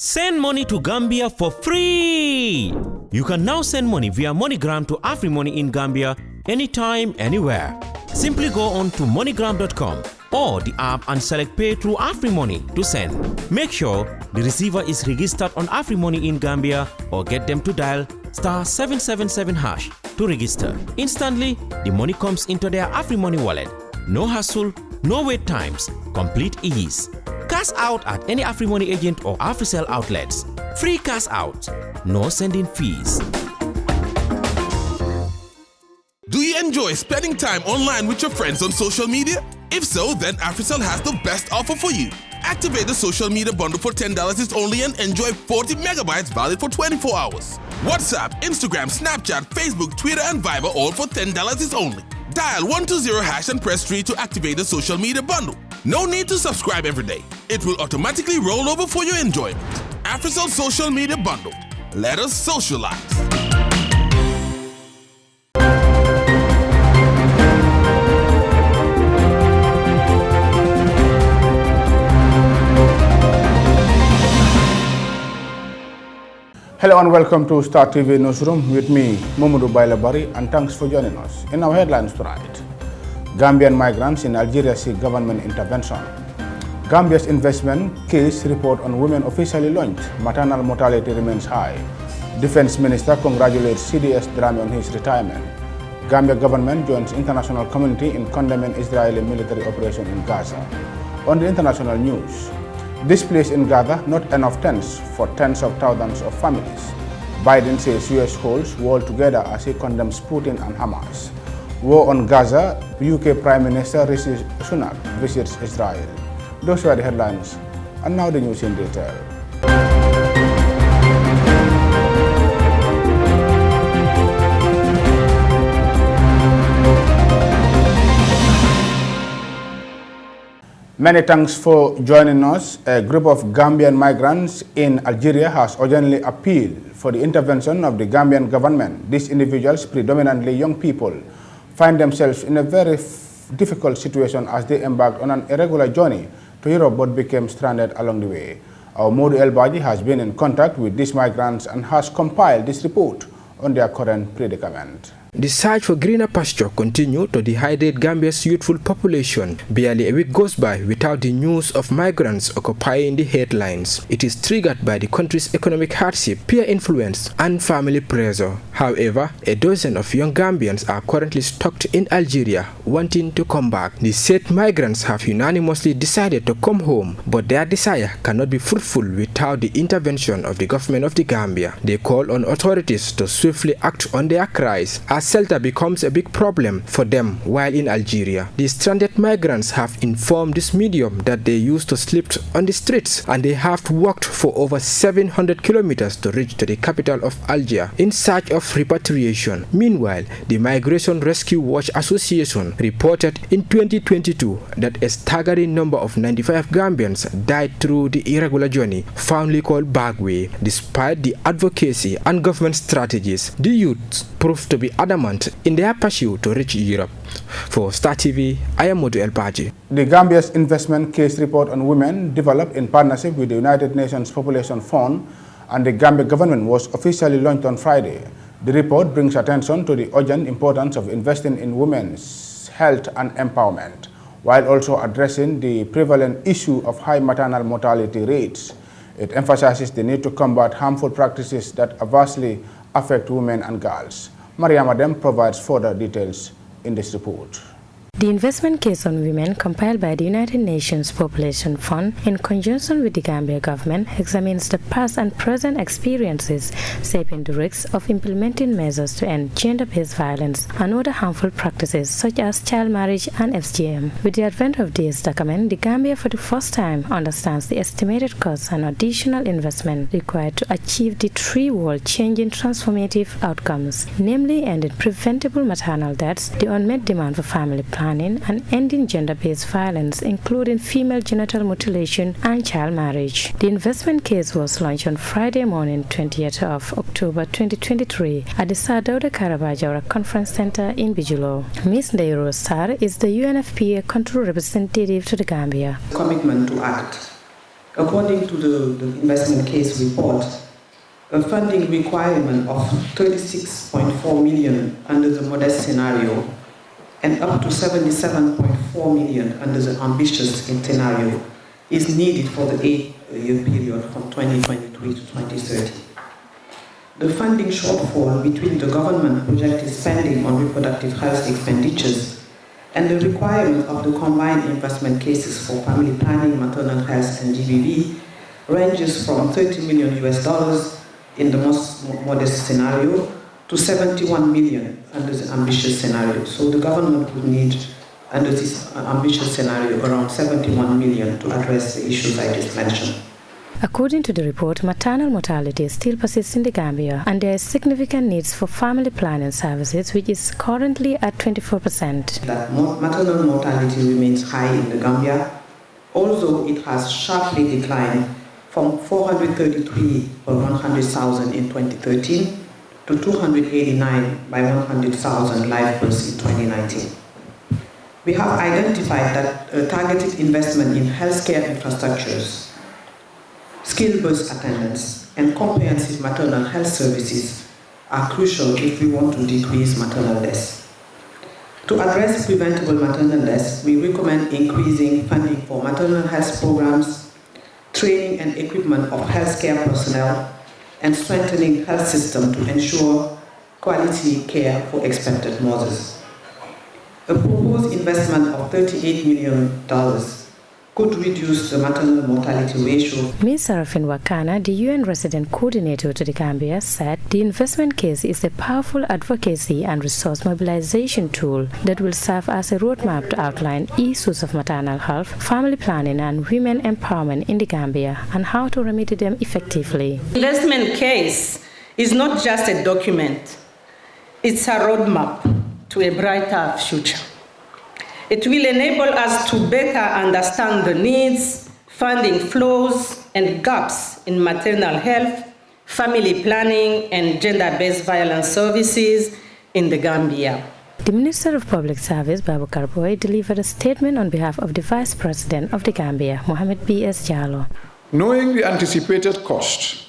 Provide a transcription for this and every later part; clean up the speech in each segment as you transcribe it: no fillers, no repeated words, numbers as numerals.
Send money to Gambia for free! You can now send money via MoneyGram to AfriMoney in Gambia anytime, anywhere. Simply go on to MoneyGram.com or the app and select Pay through AfriMoney to send. Make sure the receiver is registered on AfriMoney in Gambia or get them to dial *777# to register. Instantly, the money comes into their AfriMoney wallet. No hassle, no wait times, complete ease. Cash out at any AfriMoney agent or AfriCell outlets. Free cash out, no sending fees. Do you enjoy spending time online with your friends on social media? If so, then AfriCell has the best offer for you. Activate the social media bundle for $10 is only and enjoy 40 megabytes valid for 24 hours. WhatsApp, Instagram, Snapchat, Facebook, Twitter, and Viber all for $10 is only. Dial 120# and press 3 to activate the social media bundle. No need to subscribe every day. It will automatically roll over for your enjoyment. AfriCell Social Media Bundle. Let us socialize. Hello and welcome to Star TV Newsroom with me, Mamadou Bailabari, and thanks for joining us. In our headlines tonight, Gambian migrants in Algeria seek government intervention. Gambia's investment case report on women officially launched. Maternal mortality remains high. Defense Minister congratulates CDS Drame on his retirement. Gambia government joins international community in condemning Israeli military operation in Gaza. On the international news, displaced in Gaza, not enough tents for tens of thousands of families. Biden says US holds world together as he condemns Putin and Hamas. War on Gaza, UK Prime Minister Rishi Sunak visits Israel. Those were the headlines, and now the news in detail. Many thanks for joining us. A group of Gambian migrants in Algeria has urgently appealed for the intervention of the Gambian government. These individuals, predominantly young people, find themselves in a very difficult situation as they embarked on an irregular journey to Europe but became stranded along the way. Our Modu El Baji has been in contact with these migrants and has compiled this report on their current predicament. The search for greener pasture continued to dehydrate Gambia's youthful population. Barely a week goes by without the news of migrants occupying the headlines. It is triggered by the country's economic hardship, peer influence, and family pressure. However, a dozen of young Gambians are currently stuck in Algeria, wanting to come back. The said migrants have unanimously decided to come home, but their desire cannot be fruitful without the intervention of the government of the Gambia. They call on authorities to swiftly act on their cries, as shelter becomes a big problem for them while in Algeria. The stranded migrants have informed this medium that they used to sleep on the streets and they have walked for over 700 kilometers to reach to the capital of Algiers in search of repatriation. Meanwhile, the Migration Rescue Watch Association reported in 2022 that a staggering number of 95 Gambians died through the irregular journey, fondly called Bagway. Despite the advocacy and government strategies, the youths proved to be adamant in their pursuit to reach Europe. For Star TV, I am Modu El Baji. The Gambia's investment case report on women, developed in partnership with the United Nations Population Fund and the Gambia government, was officially launched on Friday. The report brings attention to the urgent importance of investing in women's health and empowerment, while also addressing the prevalent issue of high maternal mortality rates. It emphasizes the need to combat harmful practices that adversely affect women and girls. Mariam Adem provides further details in this report. The investment case on women, compiled by the United Nations Population Fund in conjunction with the Gambia government, examines the past and present experiences shaping the risks of implementing measures to end gender-based violence and other harmful practices such as child marriage and FGM. With the advent of this document, the Gambia for the first time understands the estimated costs and additional investment required to achieve the three world-changing transformative outcomes, namely ending preventable maternal deaths, the unmet demand for family planning, and ending gender-based violence, including female genital mutilation and child marriage. The investment case was launched on Friday morning, 20th of October 2023 at the Sir Dawda Karabajawara Conference Center in Bijulo. Ms. Ndeiro Sar is the UNFPA country representative to the Gambia. Commitment to act According to the investment case report, a funding requirement of 36.4 million under the modest scenario and up to 77.4 million under the ambitious scenario is needed for the 8-year period from 2023 to 2030. The funding shortfall between the government projected spending on reproductive health expenditures and the requirement of the combined investment cases for family planning, maternal health, and GBV ranges from $30 million in the most modest scenario to 71 million under the ambitious scenario. So the government would need, under this ambitious scenario, around 71 million to address the issues I just mentioned. According to the report, maternal mortality still persists in the Gambia, and there is significant needs for family planning services, which is currently at 24%. That maternal mortality remains high in the Gambia, although it has sharply declined from 433 per 100,000 in 2013 to 289 by 100,000 live births in 2019. We have identified that targeted investment in healthcare infrastructures, skilled birth attendants, and comprehensive maternal health services are crucial if we want to decrease maternal deaths. To address preventable maternal deaths, we recommend increasing funding for maternal health programs, training and equipment of healthcare personnel, and strengthening health system to ensure quality care for expectant mothers. A proposed investment of $38 million could reduce the maternal mortality ratio. Ms. Sarafin Wakana, the UN resident coordinator to the Gambia, said the investment case is a powerful advocacy and resource mobilization tool that will serve as a roadmap to outline issues of maternal health, family planning, and women empowerment in the Gambia and how to remedy them effectively. The investment case is not just a document, it's a roadmap to a brighter future. It will enable us to better understand the needs, funding flows, and gaps in maternal health, family planning, and gender-based violence services in the Gambia. The Minister of Public Service, Babukar Boy, delivered a statement on behalf of the Vice President of the Gambia, Mohamed B.S. Jallow. Knowing the anticipated cost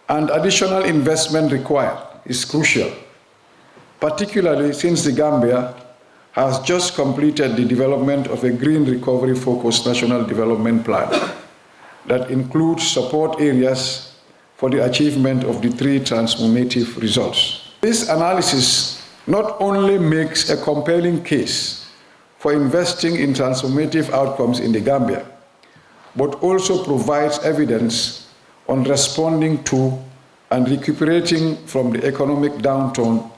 and additional investment required is crucial, particularly since the Gambia has just completed the development of a green recovery-focused national development plan that includes support areas for the achievement of the 3 transformative results. This analysis not only makes a compelling case for investing in transformative outcomes in the Gambia, but also provides evidence on responding to and recuperating from the economic downturn,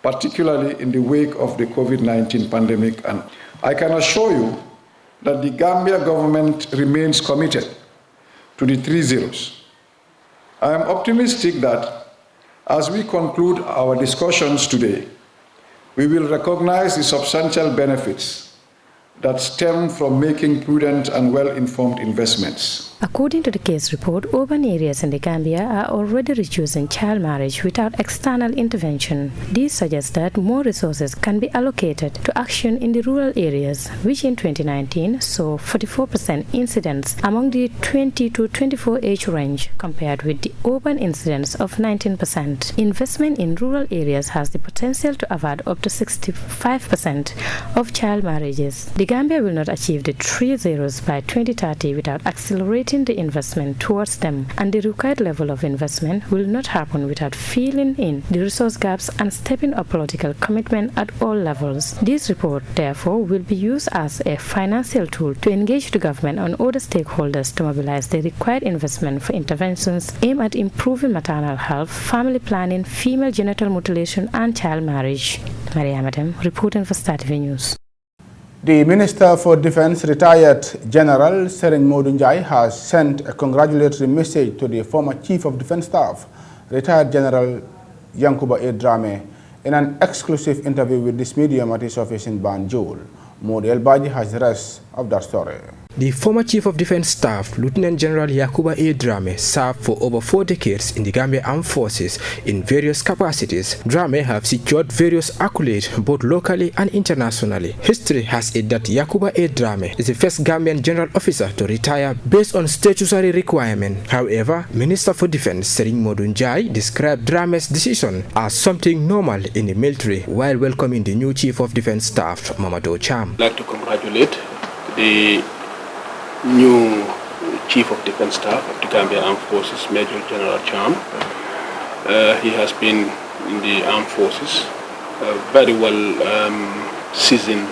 particularly in the wake of the COVID-19 pandemic. And I can assure you that the Gambia government remains committed to the 3 zeros. I am optimistic that as we conclude our discussions today, we will recognize the substantial benefits that stem from making prudent and well-informed investments. According to the case report, urban areas in the Gambia are already reducing child marriage without external intervention. This suggests that more resources can be allocated to action in the rural areas, which in 2019 saw 44% incidence among the 20 to 24 age range, compared with the urban incidence of 19%. Investment in rural areas has the potential to avert up to 65% of child marriages. The Gambia will not achieve the 3 zeros by 2030 without accelerating the investment towards them, and the required level of investment will not happen without filling in the resource gaps and stepping up political commitment at all levels. This report, therefore, will be used as a financial tool to engage the government and other stakeholders to mobilize the required investment for interventions aimed at improving maternal health, family planning, female genital mutilation, and child marriage. Maria Madam, reporting for Star TV News. The Minister for Defense, retired General Sereny Modou Njie, has sent a congratulatory message to the former Chief of Defense Staff, retired General Yankuba A. Drame, in an exclusive interview with this medium at his office in Banjul. Modi El Baji has the rest of that story. The former Chief of Defense Staff, Lieutenant General Yakuba A. Drame, served for over 4 decades in the Gambia Armed Forces in various capacities. Drame have secured various accolades both locally and internationally. History has it that Yakuba A. Drame is the first Gambian general officer to retire based on statutory requirement. However, Minister for Defense Sering Modunjai described Drame's decision as something normal in the military while welcoming the new Chief of Defense Staff, Mamadou Cham. I'd like to congratulate the new Chief of Defense Staff of the Gambia Armed Forces, Major General Cham. He has been in the Armed Forces, a very well seasoned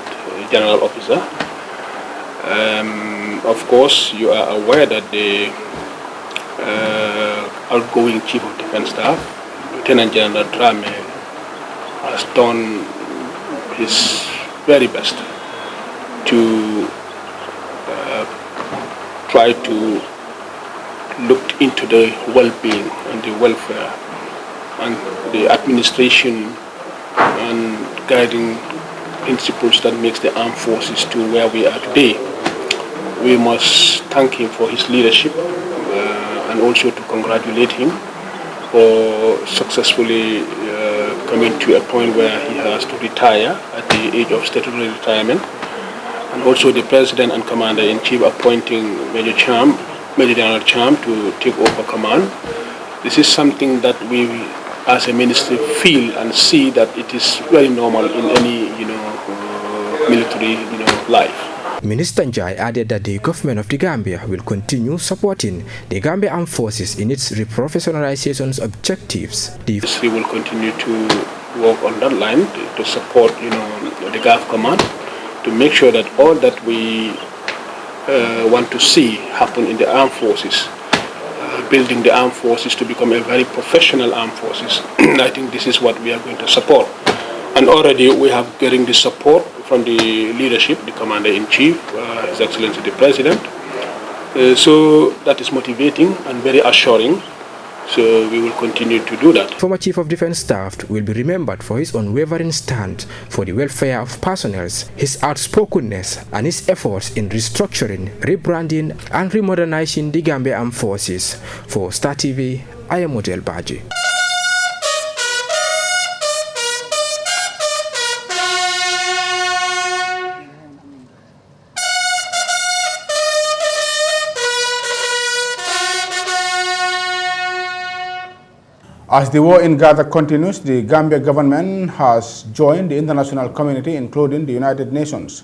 general officer. Of course, you are aware that the outgoing Chief of Defense Staff, Lieutenant General Drame, has done his very best to try to look into the well-being and the welfare and the administration and guiding principles that makes the armed forces to where we are today. We must thank him for his leadership and also to congratulate him for successfully coming to a point where he has to retire at the age of statutory retirement. And also the President and Commander-in-Chief appointing Major General Cham to take over command. This is something that we as a ministry feel and see that it is very normal in any military life. Minister Njai added that the government of the Gambia will continue supporting the Gambia Armed Forces in its reprofessionalization objectives. The ministry will continue to work on that line to support the GAF command, to make sure that all that we want to see happen in the armed forces, building the armed forces to become a very professional armed forces. I think this is what we are going to support. And already we have getting the support from the leadership, the Commander-in-Chief, His Excellency the President. So that is motivating and very assuring. So we will continue to do that. Former Chief of Defense Staff will be remembered for his unwavering stand for the welfare of personnel, his outspokenness, and his efforts in restructuring, rebranding, and remodernizing the Gambia Armed Forces. For Star TV, I am Model Baji. As the war in Gaza continues, the Gambia government has joined the international community, including the United Nations,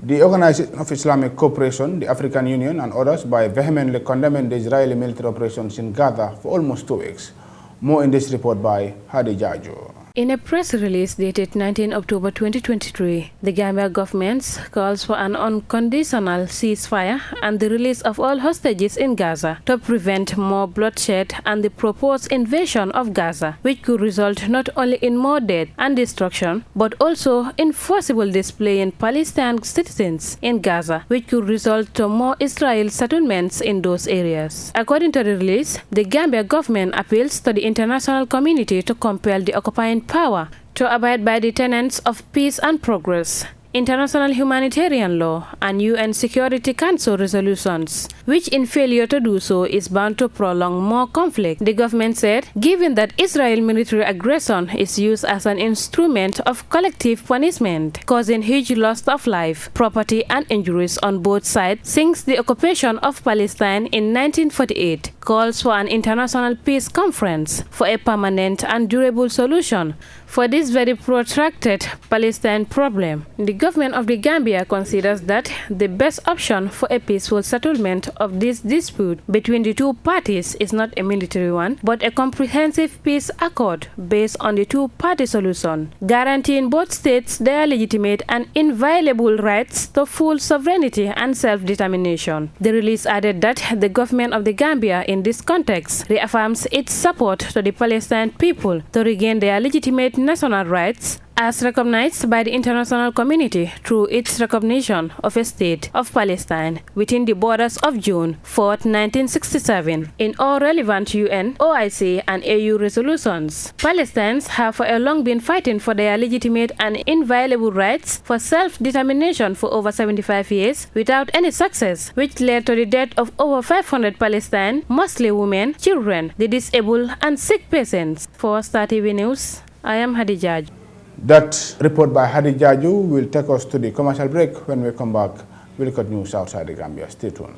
the Organization of Islamic Cooperation, the African Union, and others by vehemently condemning the Israeli military operations in Gaza for almost 2 weeks. More in this report by Hadi Jajo. In a press release dated 19 October 2023, the Gambia government calls for an unconditional ceasefire and the release of all hostages in Gaza to prevent more bloodshed and the proposed invasion of Gaza, which could result not only in more death and destruction, but also in forcible displacing Palestinian citizens in Gaza, which could result to more Israeli settlements in those areas. According to the release, the Gambia government appeals to the international community to compel the occupying power to abide by the tenets of peace and progress, international humanitarian law, and UN Security Council resolutions, which in failure to do so is bound to prolong more conflict. The government said, given that Israel military aggression is used as an instrument of collective punishment, causing huge loss of life, property, and injuries on both sides since the occupation of Palestine in 1948, calls for an international peace conference for a permanent and durable solution for this very protracted Palestine problem. The government of the Gambia considers that the best option for a peaceful settlement of this dispute between the two parties is not a military one, but a comprehensive peace accord based on the two-party solution, guaranteeing both states their legitimate and inviolable rights to full sovereignty and self-determination. The release added that the government of the Gambia in this context reaffirms its support to the Palestinian people to regain their legitimate national rights as recognized by the international community through its recognition of a state of Palestine within the borders of June 4, 1967, in all relevant UN, OIC, and AU resolutions. Palestinians have for a long been fighting for their legitimate and inviolable rights for self-determination for over 75 years without any success, which led to the death of over 500 Palestinians, mostly women, children, the disabled, and sick patients. For Star TV News, I am Hadijaj. That report by Hadi Jaju will take us to the commercial break. When we come back, we'll look at news outside the Gambia. Stay tuned.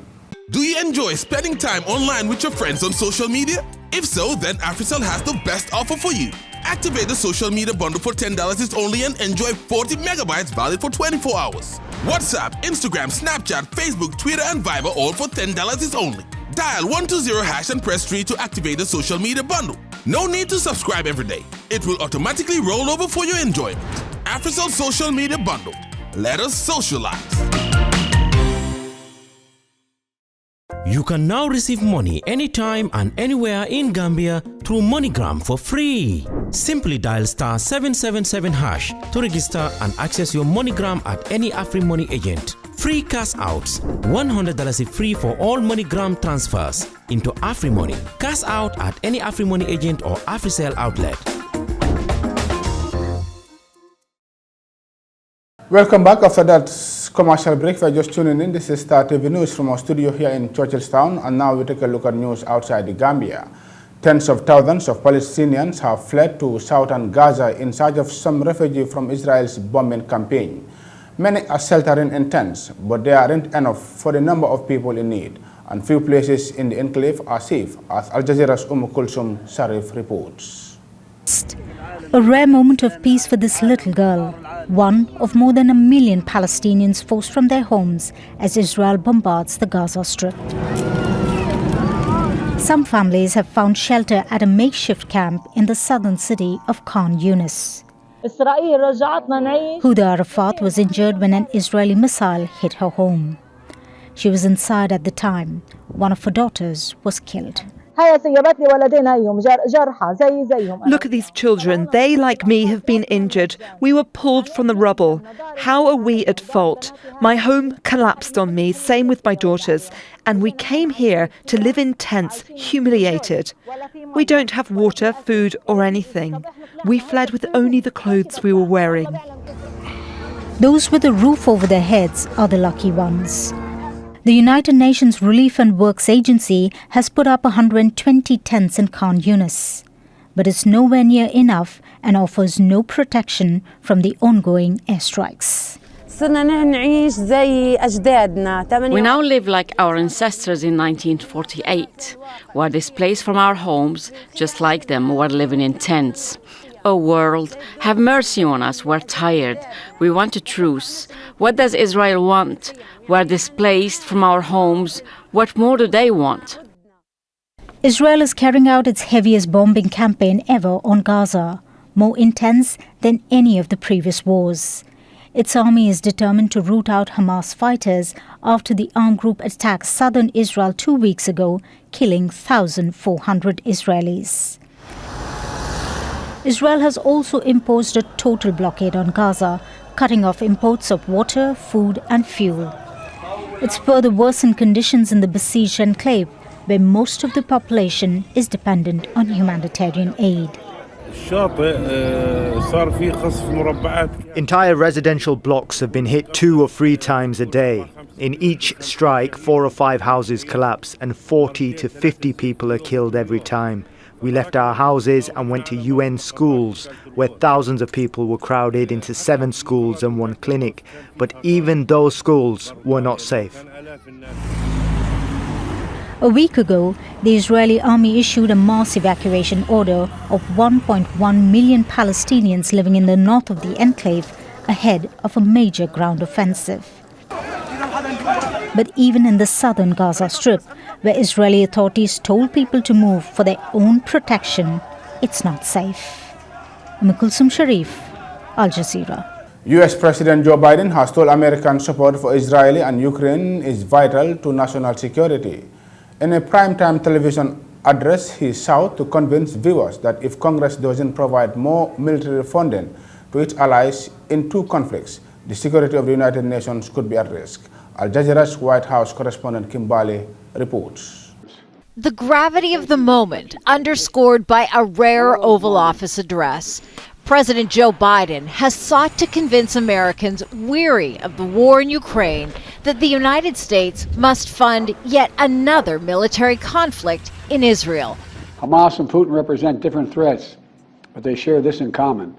Do you enjoy spending time online with your friends on social media? If so, then Africell has the best offer for you. Activate the social media bundle for $10 is only and enjoy 40 megabytes valid for 24 hours. WhatsApp, Instagram, Snapchat, Facebook, Twitter, and Viber all for $10 is only. Dial 120# and press 3 to activate the social media bundle. No need to subscribe every day. It will automatically roll over for your enjoyment. Africell Social Media Bundle. Let us socialize. You can now receive money anytime and anywhere in Gambia through MoneyGram for free. Simply dial *777# to register and access your MoneyGram at any AfriMoney agent. Free cash outs, $100 is free for all MoneyGram transfers into AfriMoney. Cash out at any AfriMoney agent or AfriCell outlet. Welcome back after that commercial break. If you're just tuning in, this is Star TV News from our studio here in Churchilltown, and now we take a look at news outside the Gambia. Tens of thousands of Palestinians have fled to southern Gaza in search of some refugees from Israel's bombing campaign. Many are sheltering in tents, but they aren't enough for the number of people in need, and few places in the enclave are safe, as Al Jazeera's Kulsum Sharif reports. A rare moment of peace for this little girl, one of more than 1 million Palestinians forced from their homes as Israel bombards the Gaza Strip. Some families have found shelter at a makeshift camp in the southern city of Khan Yunis. Huda Arafat was injured when an Israeli missile hit her home. She was inside at the time. One of her daughters was killed. Look at these children. They, like me, have been injured. We were pulled from the rubble. How are we at fault? My home collapsed on me, same with my daughters. And we came here to live in tents, humiliated. We don't have water, food or anything. We fled with only the clothes we were wearing. Those with a roof over their heads are the lucky ones. The United Nations Relief and Works Agency has put up 120 tents in Khan Yunis, but it's nowhere near enough and offers no protection from the ongoing airstrikes. We now live like our ancestors in 1948. We're displaced from our homes, just like them, we're living in tents. Oh world, have mercy on us, we're tired. We want a truce. What does Israel want? We're displaced from our homes. What more do they want? Israel is carrying out its heaviest bombing campaign ever on Gaza, more intense than any of the previous wars. Its army is determined to root out Hamas fighters after the armed group attacked southern Israel 2 weeks ago, killing 1,400 Israelis. Israel has also imposed a total blockade on Gaza, cutting off imports of water, food and fuel. It's further worsened conditions in the besieged enclave, where most of the population is dependent on humanitarian aid. Entire residential blocks have been hit 2 or 3 times a day. In each strike, 4 or 5 houses collapse and 40 to 50 people are killed every time. We left our houses and went to UN schools, where thousands of people were crowded into 7 schools and 1 clinic. But even those schools were not safe. A week ago, the Israeli army issued a mass evacuation order of 1.1 million Palestinians living in the north of the enclave ahead of a major ground offensive. But even in the southern Gaza Strip, where Israeli authorities told people to move for their own protection, it's not safe. Kulsum Sharif, Al Jazeera. U.S. President Joe Biden has told American support for Israel and Ukraine is vital to national security. In a primetime television address, he sought to convince viewers that if Congress doesn't provide more military funding, to its allies in two conflicts, the security of the United Nations could be at risk. Al Jazeera's White House correspondent Kimbali reports. The gravity of the moment underscored by a rare Oval Office address. President Joe Biden has sought to convince Americans weary of the war in Ukraine that the United States must fund yet another military conflict in Israel. Hamas and Putin represent different threats, but they share this in common.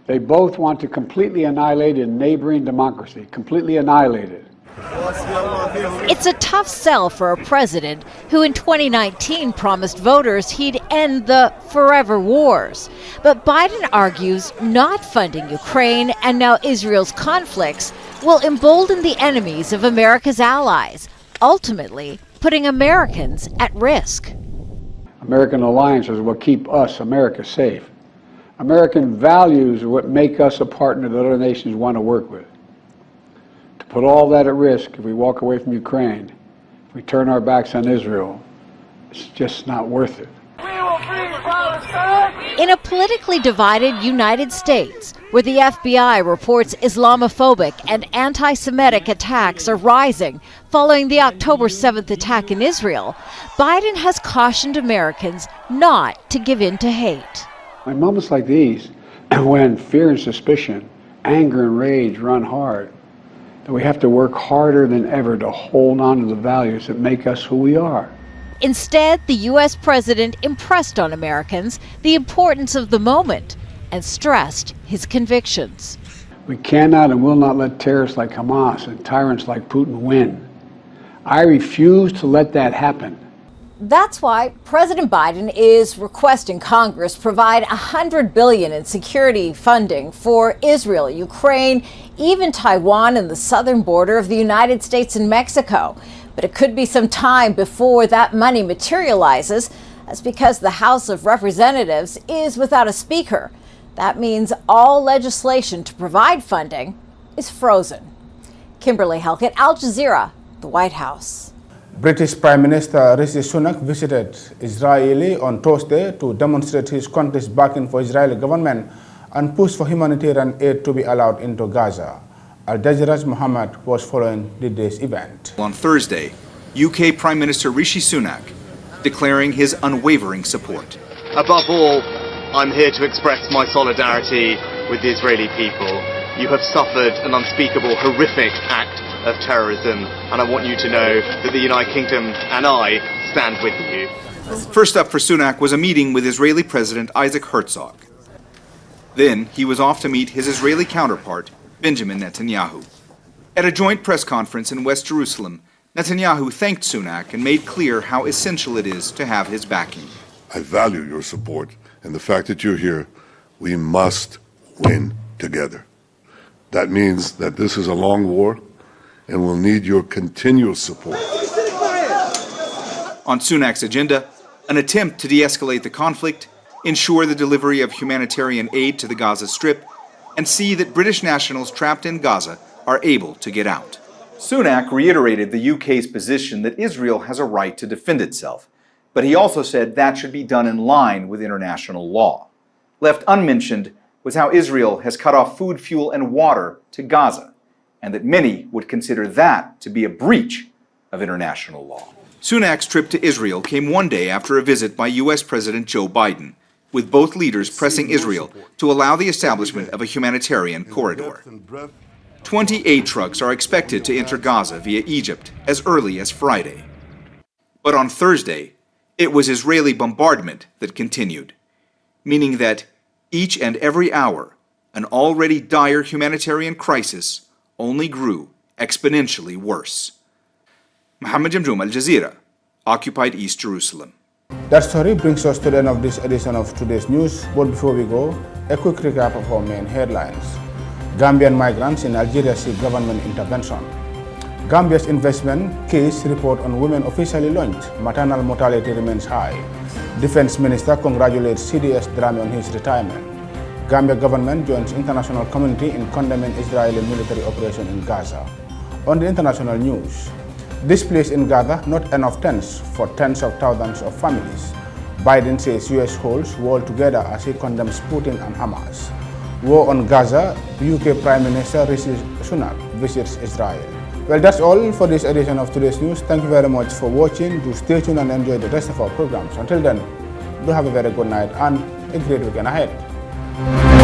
They both want to completely annihilate a neighboring democracy, completely annihilate it. It's a tough sell for a president who in 2019 promised voters he'd end the forever wars. But Biden argues not funding Ukraine and now Israel's conflicts will embolden the enemies of America's allies, ultimately putting Americans at risk. American alliances will keep us, America, safe. American values are what make us a partner that other nations want to work with. To put all that at risk, if we walk away from Ukraine, if we turn our backs on Israel, it's just not worth it. In a politically divided United States, where the FBI reports Islamophobic and anti-Semitic attacks are rising following the October 7th attack in Israel, Biden has cautioned Americans not to give in to hate. In moments like these, when fear and suspicion, anger and rage run hard, that we have to work harder than ever to hold on to the values that make us who we are. Instead, the U.S. president impressed on Americans the importance of the moment and stressed his convictions. We cannot and will not let terrorists like Hamas and tyrants like Putin win. I refuse to let that happen. That's why President Biden is requesting Congress provide $100 billion in security funding for Israel, Ukraine, even Taiwan and the southern border of the United States and Mexico. But it could be some time before that money materializes. That's because the House of Representatives is without a speaker. That means all legislation to provide funding is frozen. Kimberly Helkett, Al Jazeera, the White House. British Prime Minister Rishi Sunak visited Israel on Thursday to demonstrate his country's backing for Israeli government and push for humanitarian aid to be allowed into Gaza. Al Jazeera's Mohammed was following the day's event. On Thursday, UK Prime Minister Rishi Sunak declaring his unwavering support. Above all, I'm here to express my solidarity with the Israeli people. You have suffered an unspeakable, horrific act of terrorism, and I want you to know that the United Kingdom and I stand with you. First up for Sunak was a meeting with Israeli President Isaac Herzog. Then he was off to meet his Israeli counterpart, Benjamin Netanyahu. At a joint press conference in West Jerusalem, Netanyahu thanked Sunak and made clear how essential it is to have his backing. I value your support and the fact that you're here. We must win together. That means that this is a long war and we'll need your continual support. On Sunak's agenda, an attempt to de-escalate the conflict, ensure the delivery of humanitarian aid to the Gaza Strip, and see that British nationals trapped in Gaza are able to get out. Sunak reiterated the UK's position that Israel has a right to defend itself, but he also said that should be done in line with international law. Left unmentioned was how Israel has cut off food, fuel, and water to Gaza, and that many would consider that to be a breach of international law. Sunak's trip to Israel came one day after a visit by U.S. President Joe Biden, with both leaders pressing Israel to allow the establishment of a humanitarian corridor. 20 aid trucks are expected to enter Gaza via Egypt as early as Friday. But on Thursday, it was Israeli bombardment that continued, meaning that each and every hour, an already dire humanitarian crisis only grew exponentially worse. Mohammed Jamjoom, Al Jazeera, occupied East Jerusalem. That story brings us to the end of this edition of today's news. But before we go, a quick recap of our main headlines. Gambian migrants in Algeria seek government intervention. Gambia's investment case report on women officially launched. Maternal mortality remains high. Defense Minister congratulates CDS Drame on his retirement. Gambia government joins international community in condemning Israeli military operation in Gaza. On the international news, displaced in Gaza, not enough tents for tens of thousands of families. Biden says US holds world together as he condemns Putin and Hamas. War on Gaza, UK Prime Minister Rishi Sunak visits Israel. Well, that's all for this edition of today's news. Thank you very much for watching. Do stay tuned and enjoy the rest of our programs. Until then, do have a very good night and a great weekend ahead.